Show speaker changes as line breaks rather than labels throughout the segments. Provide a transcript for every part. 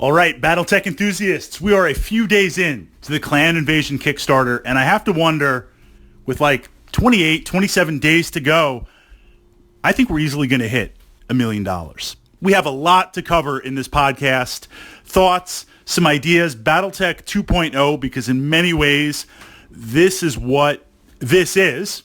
All right, Battletech enthusiasts, we are a few days in to the Clan Invasion Kickstarter, and I have to wonder, with like 28, 27 days to go, I think we're easily going to hit $1 million. We have a lot to cover in this podcast. Thoughts, some ideas, Battletech 2.0, because in many ways, this is what this is.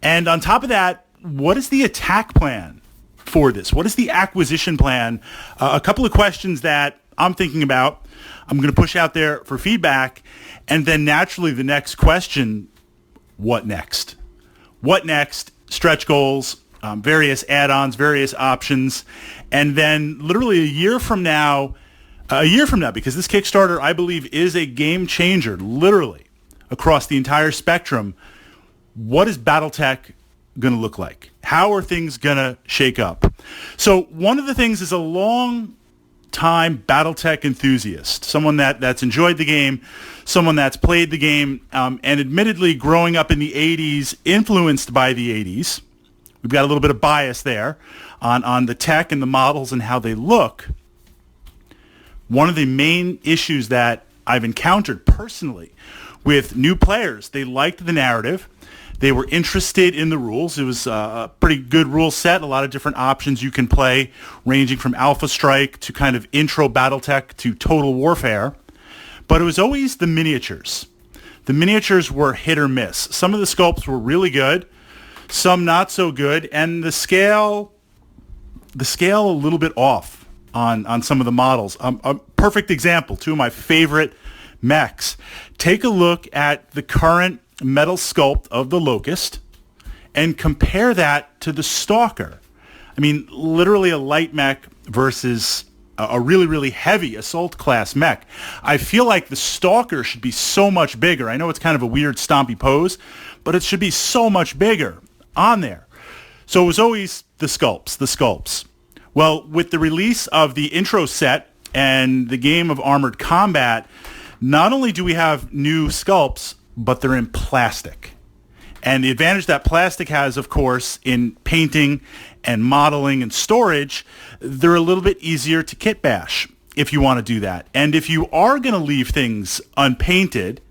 And on top of that, what is the attack plan for this? What is the acquisition plan? A couple of questions that I'm thinking about. I'm going to push out there for feedback. And then naturally the next question, what next? What next? Stretch goals, various add-ons, various options. And then literally a year from now, because this Kickstarter, I believe, is a game changer, literally, across the entire spectrum. What is Battletech going to look like? How are things going to shake up? So one of the things is a long-time Battletech enthusiast, someone that's enjoyed the game, someone that's played the game, and admittedly growing up in the 80s, influenced by the 80s. We've got a little bit of bias there on the tech and the models and how they look. One of the main issues that I've encountered personally with new players, they liked the narrative. They were interested in the rules. It was a pretty good rule set, a lot of different options you can play, ranging from Alpha Strike to kind of intro Battletech to Total Warfare. But it was always the miniatures. The miniatures were hit or miss. Some of the sculpts were really good, some not so good, and the scale a little bit off on some of the models. A perfect example, two of my favorite mechs. Take a look at the current metal sculpt of the Locust and compare that to the Stalker. I mean, literally a light mech versus a really, really heavy assault class mech. I feel like the Stalker should be so much bigger. I know it's kind of a weird stompy pose, but it should be so much bigger on there. So it was always the sculpts. Well, with the release of the intro set and the game of Armored Combat, not only do we have new sculpts, but they're in plastic. And the advantage that plastic has, of course, in painting and modeling and storage, they're a little bit easier to kit bash if you want to do that. And if you are going to leave things unpainted,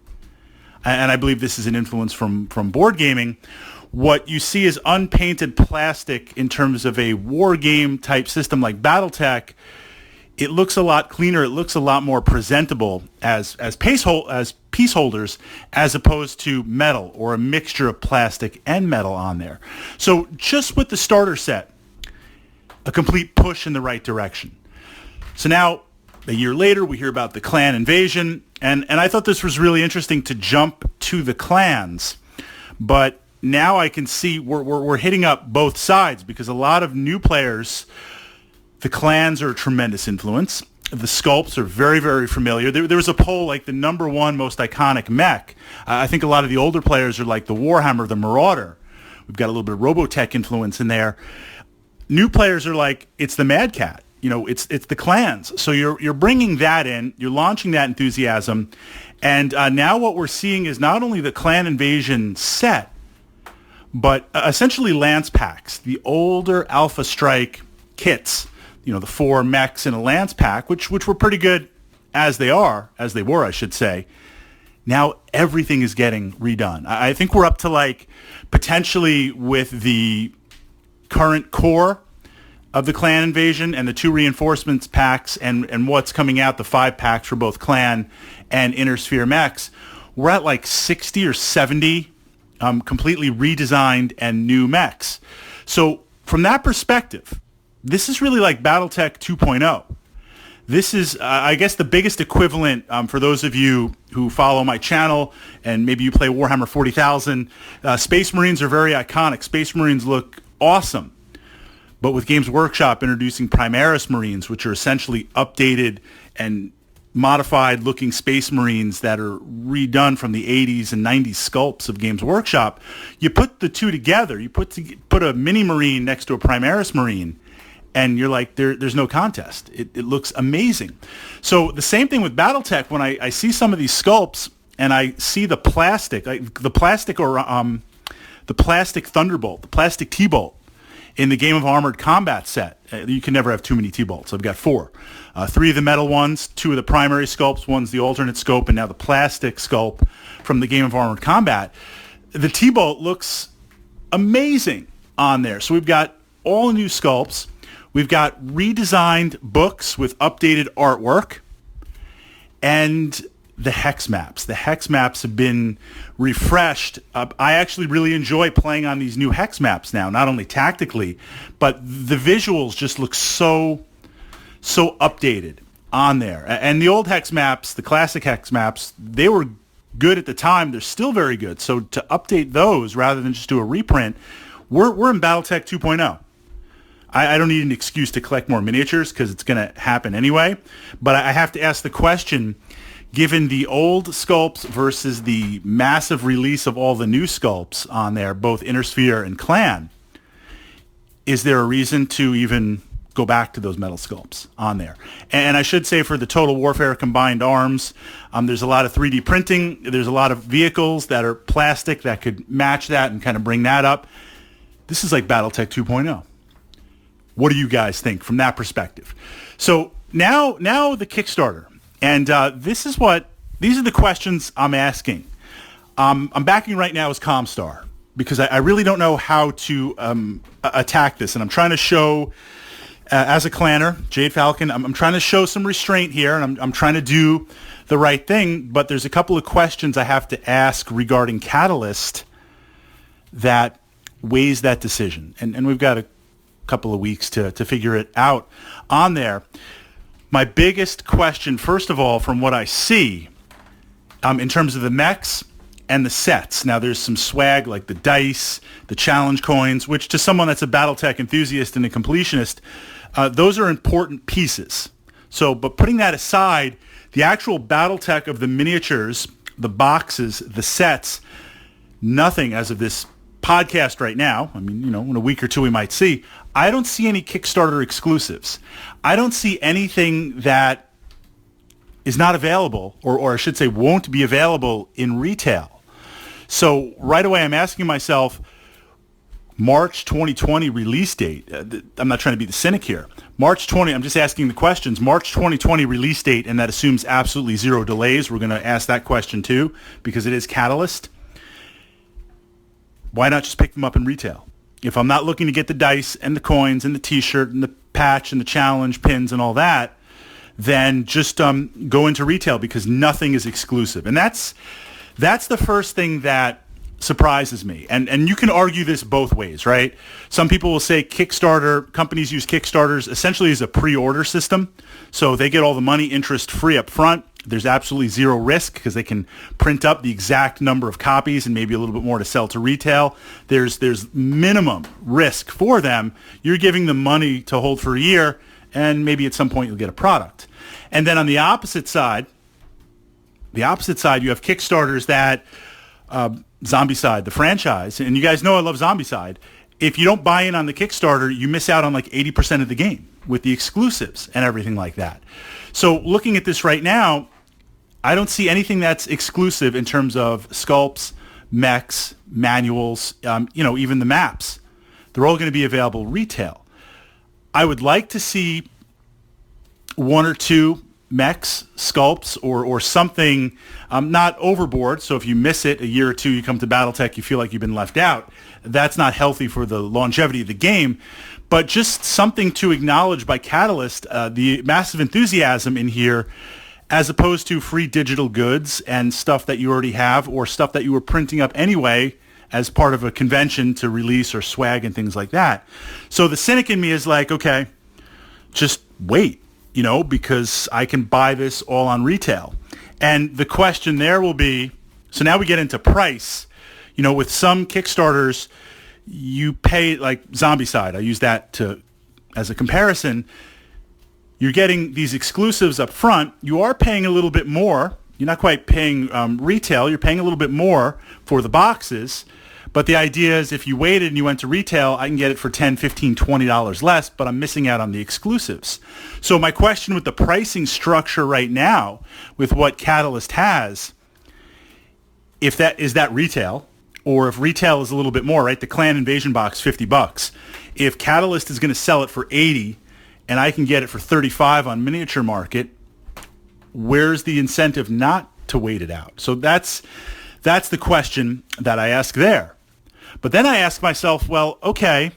and I believe this is an influence from board gaming, what you see is unpainted plastic in terms of a war game type system like Battletech. It looks a lot cleaner. It looks a lot more presentable as piece holders, as opposed to metal or a mixture of plastic and metal on there. So just with the starter set, a complete push in the right direction. So now, a year later, we hear about the Clan Invasion, and I thought this was really interesting to jump to the clans, but now I can see we're hitting up both sides, because a lot of new players, the clans are a tremendous influence. The sculpts are very, very familiar. There was a poll, like the number one most iconic mech. I think a lot of the older players are like the Warhammer, the Marauder. We've got a little bit of Robotech influence in there. New players are like, it's the Mad Cat. You know, it's the clans. So you're bringing that in. You're launching that enthusiasm. And now what we're seeing is not only the Clan Invasion set, but essentially Lance packs, the older Alpha Strike kits. You know, the 4 mechs in a Lance pack, which were pretty good as they were, I should say. Now everything is getting redone. I think we're up to, like, potentially with the current core of the Clan Invasion and the 2 reinforcements packs and what's coming out, the 5 packs for both Clan and Inner Sphere mechs, we're at like 60 or 70 completely redesigned and new mechs. So from that perspective, this is really like Battletech 2.0. This is, I guess, the biggest equivalent for those of you who follow my channel and maybe you play Warhammer 40,000. Space Marines are very iconic. Space Marines look awesome. But with Games Workshop introducing Primaris Marines, which are essentially updated and modified looking Space Marines that are redone from the 80s and 90s sculpts of Games Workshop, you put the two together. You put a mini Marine next to a Primaris Marine, and you're like, there's no contest. It looks amazing. So the same thing with Battletech. When I see some of these sculpts and I see the plastic, like the plastic Thunderbolt, the plastic T-Bolt, In the Game of Armored Combat set, you can never have too many T-bolts. I've got 4. 3 of the metal ones, 2 of the primary sculpts, one's the alternate sculpt, and now the plastic sculpt from the Game of Armored Combat. The T-bolt looks amazing on there. So we've got all new sculpts. We've got redesigned books with updated artwork. And the hex maps. The hex maps have been refreshed. I actually really enjoy playing on these new hex maps now, not only tactically, but the visuals just look so updated on there. And the old hex maps, the classic hex maps, they were good at the time. They're still very good. So to update those rather than just do a reprint, we're in Battletech 2.0. I don't need an excuse to collect more miniatures because it's going to happen anyway. But I have to ask the question, given the old sculpts versus the massive release of all the new sculpts on there, both Intersphere and Clan, is there a reason to even go back to those metal sculpts on there? And I should say for the Total Warfare Combined Arms, there's a lot of 3D printing. There's a lot of vehicles that are plastic that could match that and kind of bring that up. This is like Battletech 2.0. What do you guys think from that perspective? So now the Kickstarter, and these are the questions I'm asking. I'm backing right now as Comstar because I really don't know how to attack this, and I'm trying to show as a clanner, Jade Falcon, I'm trying to show some restraint here, and I'm trying to do the right thing. But there's a couple of questions I have to ask regarding Catalyst that weighs that decision, and we've got a couple of weeks to figure it out on there. My biggest question, first of all, from what I see, in terms of the mechs and the sets. Now, there's some swag like the dice, the challenge coins, which to someone that's a Battletech enthusiast and a completionist, those are important pieces. So, but putting that aside, the actual Battletech of the miniatures, the boxes, the sets, nothing as of this podcast right now. I mean, in a week or two we might see. I don't see any Kickstarter exclusives. I don't see anything that is not available, or I should say won't be available in retail. So right away I'm asking myself, March 2020 release date. I'm not trying to be the cynic here. I'm just asking the questions. March 2020 release date, and that assumes absolutely zero delays. We're going to ask that question too, because it is Catalyst. Why not just pick them up in retail? If I'm not looking to get the dice and the coins and the t-shirt and the patch and the challenge pins and all that, then just go into retail because nothing is exclusive. And that's the first thing that surprises me. And you can argue this both ways, right? Some people will say companies use Kickstarters essentially as a pre-order system. So they get all the money interest free up front. There's absolutely zero risk because they can print up the exact number of copies and maybe a little bit more to sell to retail. There's minimum risk for them. You're giving them money to hold for a year, and maybe at some point you'll get a product. And then on the opposite side, you have Kickstarters that Zombicide, the franchise, and you guys know I love Zombicide. If you don't buy in on the Kickstarter, you miss out on like 80% of the game with the exclusives and everything like that. So looking at this right now, I don't see anything that's exclusive in terms of sculpts, mechs, manuals, even the maps. They're all going to be available retail. I would like to see one or two mechs, sculpts, or something, not overboard. So if you miss it a year or two, you come to Battletech, you feel like you've been left out. That's not healthy for the longevity of the game. But just something to acknowledge by Catalyst, the massive enthusiasm in here, as opposed to free digital goods and stuff that you already have or stuff that you were printing up anyway as part of a convention to release or swag and things like that. So the cynic in me is like, okay, just wait, because I can buy this all on retail. And the question there will be, so now we get into price. With some Kickstarters, you pay, like Zombicide, I use that as a comparison. You're getting these exclusives up front. You are paying a little bit more. You're not quite paying retail. You're paying a little bit more for the boxes. But the idea is if you waited and you went to retail, I can get it for $10, $15, $20 less, but I'm missing out on the exclusives. So my question with the pricing structure right now, with what Catalyst has, is that retail? Or if retail is a little bit more, right? The Clan Invasion box, $50. if Catalyst is going to sell it for 80 and I can get it for 35 on Miniature Market, where's the incentive not to wait it out? So that's the question that I ask there. But then I ask myself, well, okay,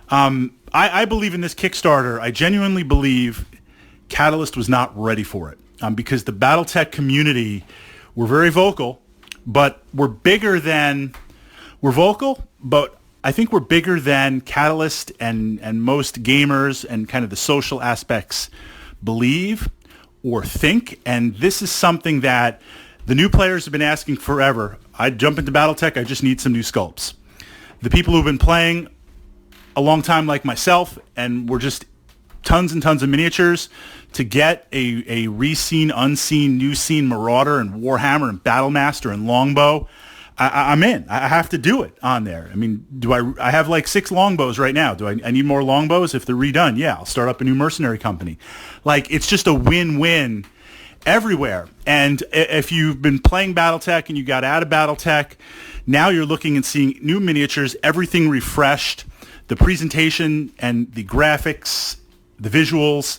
I believe in this Kickstarter. I genuinely believe Catalyst was not ready for it because the Battletech community were very vocal, but we're vocal, but I think we're bigger than Catalyst and most gamers and kind of the social aspects believe or think. And this is something that the new players have been asking forever. I jump into Battletech, I just need some new sculpts. The people who've been playing a long time like myself, and we're just tons and tons of miniatures, to get a re-seen, unseen, new scene Marauder and Warhammer and Battlemaster and Longbow, I'm in. I have to do it on there. I mean, I have like 6 longbows right now. Do I need more longbows? If they're redone, yeah, I'll start up a new mercenary company. Like, it's just a win-win everywhere. And if you've been playing Battletech and you got out of Battletech, now you're looking and seeing new miniatures, everything refreshed, the presentation and the graphics, the visuals,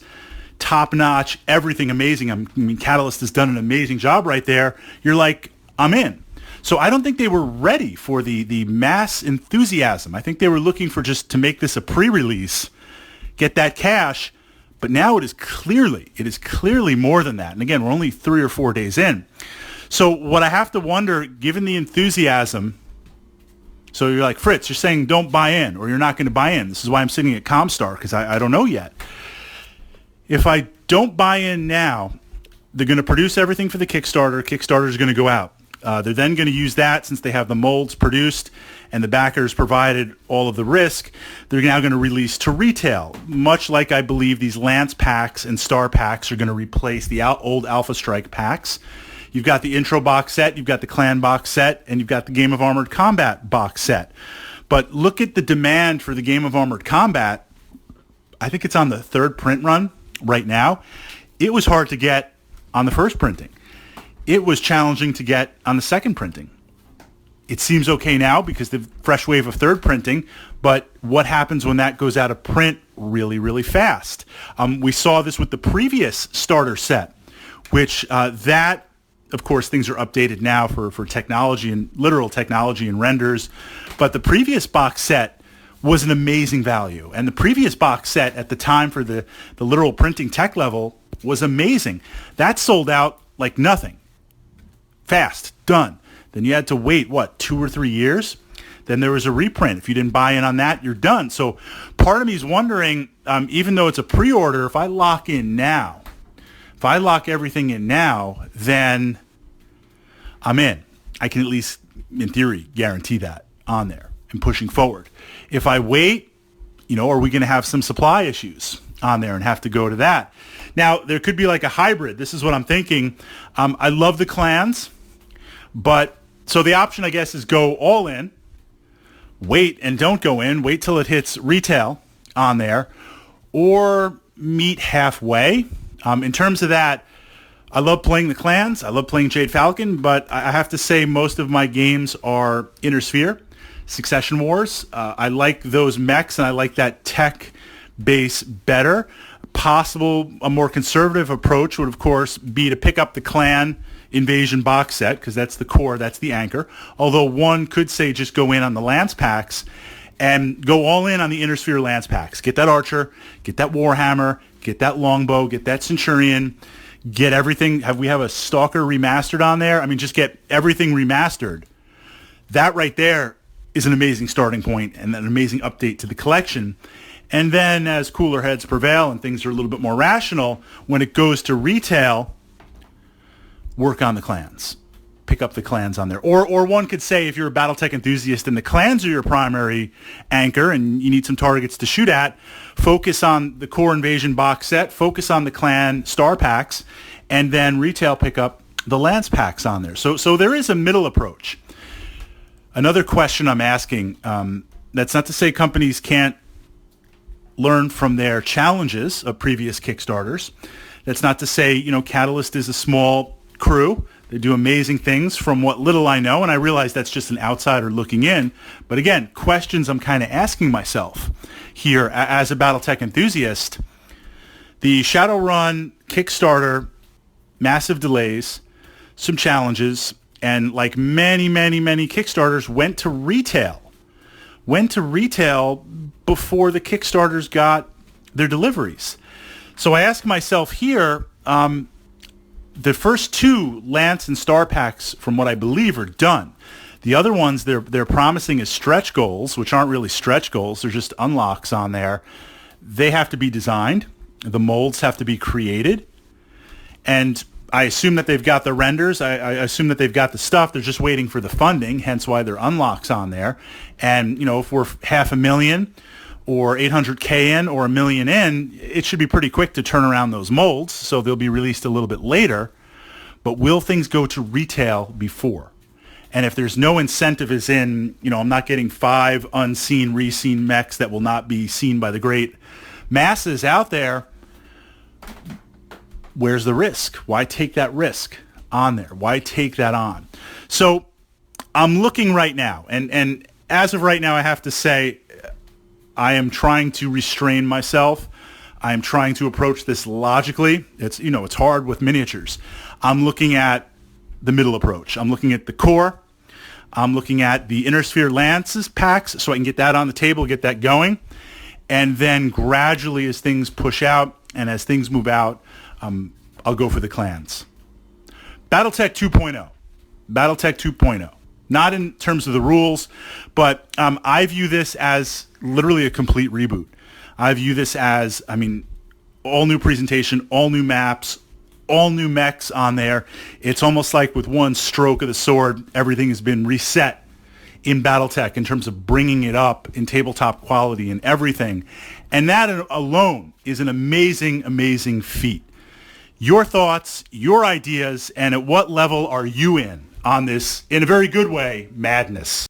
top-notch, everything amazing. I mean, Catalyst has done an amazing job right there. You're like, I'm in. So I don't think they were ready for the mass enthusiasm. I think they were looking for just to make this a pre-release, get that cash. But now it is clearly more than that. And again, we're only 3 or 4 days in. So what I have to wonder, given the enthusiasm, so you're like, Fritz, you're saying don't buy in, or you're not going to buy in. This is why I'm sitting at Comstar, because I don't know yet. If I don't buy in now, they're going to produce everything for the Kickstarter. Kickstarter is going to go out. They're then going to use that, since they have the molds produced and the backers provided all of the risk. They're now going to release to retail, much like I believe these Lance packs and Star packs are going to replace the old Alpha Strike packs. You've got the intro box set, you've got the clan box set, and you've got the Game of Armored Combat box set. But look at the demand for the Game of Armored Combat. I think it's on the 3rd print run right now. It was hard to get on the 1st printing. It was challenging to get on the 2nd printing. It seems okay now because the fresh wave of 3rd printing, but what happens when that goes out of print really, really fast? We saw this with the previous starter set, which of course, things are updated now for technology and literal technology and renders, but the previous box set was an amazing value. And the previous box set at the time for the literal printing tech level was amazing. That sold out like nothing. Fast, done. Then you had to wait, 2 or 3 years? Then there was a reprint. If you didn't buy in on that, you're done. So part of me is wondering, even though it's a pre-order, if I lock in now, if I lock everything in now, then I'm in. I can at least, in theory, guarantee that on there and pushing forward. If I wait, are we going to have some supply issues on there and have to go to that? Now, there could be like a hybrid. This is what I'm thinking. I love the clans, but so the option, I guess, is go all in, wait and don't go in, wait till it hits retail on there, or meet halfway. In terms of that, I love playing the clans. I love playing Jade Falcon, but I have to say most of my games are Inner Sphere, Succession Wars. I like those mechs, and I like that tech base better. A more conservative approach would, of course, be to pick up the clan Invasion box set, because that's the core, that's the anchor. Although one could say just go in on the Lance packs and go all in on the Inner Sphere Lance packs. Get that Archer, get that Warhammer, get that Longbow, get that Centurion, get everything. We have a Stalker remastered on there? I mean, just get everything remastered. That right there is an amazing starting point and an amazing update to the collection. And then as cooler heads prevail and things are a little bit more rational, when it goes to retail, work on the clans. Pick up the clans on there. Or one could say, if you're a Battletech enthusiast and the clans are your primary anchor and you need some targets to shoot at, focus on the core Invasion box set, focus on the clan star packs, and then retail pick up the Lance packs on there. So there is a middle approach. Another question I'm asking, that's not to say companies can't learn from their challenges of previous Kickstarters. That's not to say, Catalyst is a small crew. They do amazing things from what little I know, and I realize that's just an outsider looking in. But again, questions I'm kind of asking myself here as a Battletech enthusiast. The Shadowrun Kickstarter, massive delays, some challenges, and like many, many, many Kickstarters went to retail. Before the Kickstarters got their deliveries. So I ask myself here, the first 2 Lance and Star packs, from what I believe, are done. The other ones they're promising as stretch goals, which aren't really stretch goals. They're just unlocks on there. They have to be designed. The molds have to be created. And I assume that they've got the renders. I assume that they've got the stuff. They're just waiting for the funding, hence why they're unlocks on there. And, if we're $500,000 or 800K in or $1 million in, it should be pretty quick to turn around those molds. So they'll be released a little bit later. But will things go to retail before? And if there's no incentive as in, I'm not getting 5 unseen, re-seen mechs that will not be seen by the great masses out there, where's the risk? Why take that risk on there? Why take that on? So I'm looking right now, and as of right now, I have to say I am trying to restrain myself. I am trying to approach this logically. It's hard with miniatures. I'm looking at the middle approach. I'm looking at the core. I'm looking at the Inner Sphere Lances packs so I can get that on the table, get that going. And then gradually as things push out and as things move out, I'll go for the clans. Battletech 2.0. Battletech 2.0. Not in terms of the rules, but I view this as literally a complete reboot. I view this as, all new presentation, all new maps, all new mechs on there. It's almost like with one stroke of the sword, everything has been reset in Battletech in terms of bringing it up in tabletop quality and everything. And that alone is an amazing, amazing feat. Your thoughts, your ideas, and at what level are you in on this, in a very good way, madness?